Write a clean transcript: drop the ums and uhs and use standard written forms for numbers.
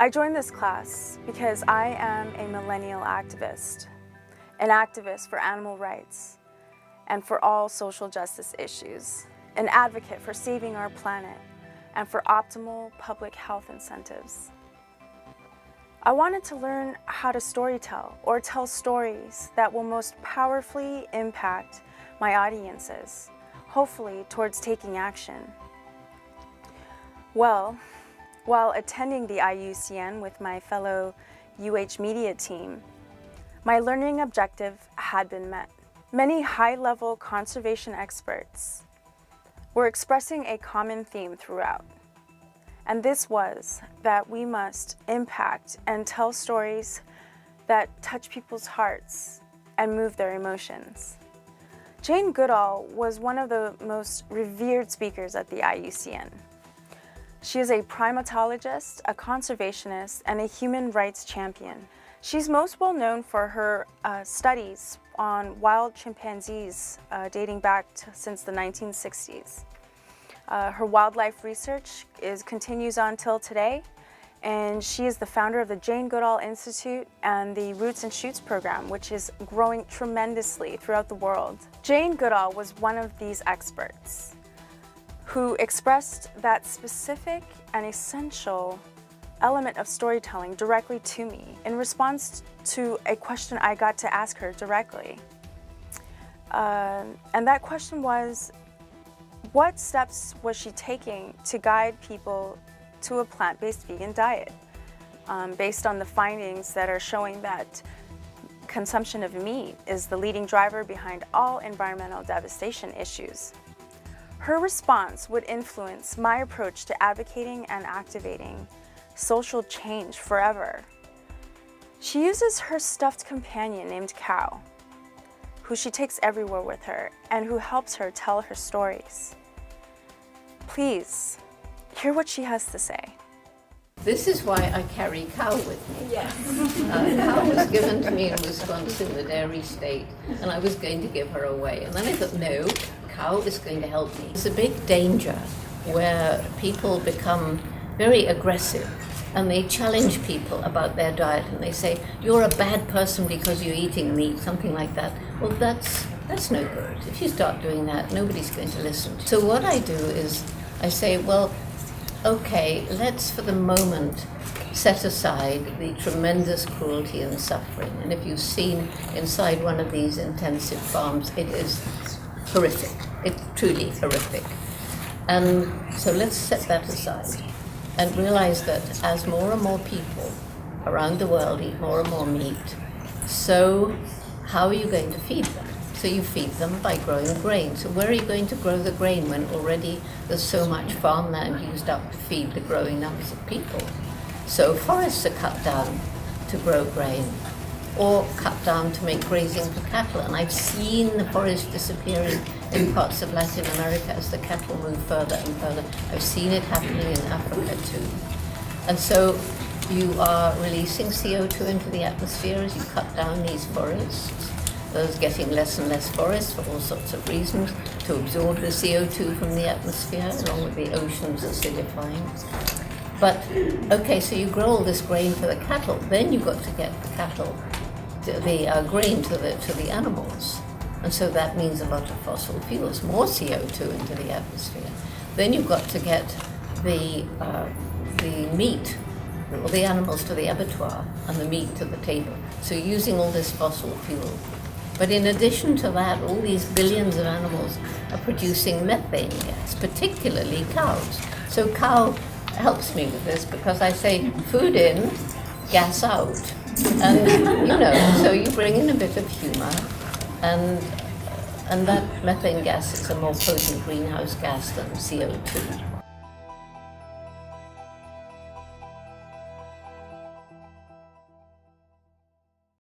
I joined this class because I am a millennial activist, an activist for animal rights and for all social justice issues, an advocate for saving our planet and for optimal public health incentives. I wanted to learn how to storytell or tell stories that will most powerfully impact my audiences, hopefully towards taking action. Well, while attending the IUCN with my fellow UH Media team, my learning objective had been met. Many high-level conservation experts were expressing a common theme throughout, and this was that we must impact and tell stories that touch people's hearts and move their emotions. Jane Goodall was one of the most revered speakers at the IUCN. She is a primatologist, a conservationist, and a human rights champion. She's most well known for her studies on wild chimpanzees dating back since the 1960s. Her wildlife research continues on till today, and she is the founder of the Jane Goodall Institute and the Roots and Shoots program, which is growing tremendously throughout the world. Jane Goodall was one of these experts who expressed that specific and essential element of storytelling directly to me in response to a question I got to ask her directly. And that question was, what steps was she taking to guide people to a plant-based vegan diet based on the findings that are showing that consumption of meat is the leading driver behind all environmental devastation issues? Her response would influence my approach to advocating and activating social change forever. She uses her stuffed companion named Cow, who she takes everywhere with her and who helps her tell her stories. Please, hear what she has to say. This is why I carry Cow with me. Yes. Cow was given to me in Wisconsin, the dairy state, and I was going to give her away. And then I thought, no, Cow is going to help me. It's a big danger where people become very aggressive and they challenge people about their diet and they say, you're a bad person because you're eating meat, something like that. Well, that's no good. If you start doing that, nobody's going to listen. So what I do is I say, well, okay, let's for the moment set aside the tremendous cruelty and suffering. And if you've seen inside one of these intensive farms, it is horrific. It's truly horrific. And so let's set that aside and realize that as more and more people around the world eat more and more meat, so how are you going to feed them? So you feed them by growing grain. So where are you going to grow the grain when already there's so much farmland used up to feed the growing numbers of people? So forests are cut down to grow grain or cut down to make grazing for cattle. And I've seen the forest disappearing in parts of Latin America as the cattle move further and further. I've seen it happening in Africa too. And so you are releasing CO2 into the atmosphere as you cut down these forests. There's getting less and less forests for all sorts of reasons to absorb the CO2 from the atmosphere, along with the oceans acidifying. But, okay, so you grow all this grain for the cattle, then you've got to get the cattle, the grain to the animals. And so that means a lot of fossil fuels, more CO2 into the atmosphere. Then you've got to get the meat, or the animals to the abattoir, and the meat to the table. So you're using all this fossil fuel. But in addition to that, all these billions of animals are producing methane gas, particularly cows. So cow helps me with this because I say food in, gas out. And, so you bring in a bit of humor, and that methane gas is a more potent greenhouse gas than CO2.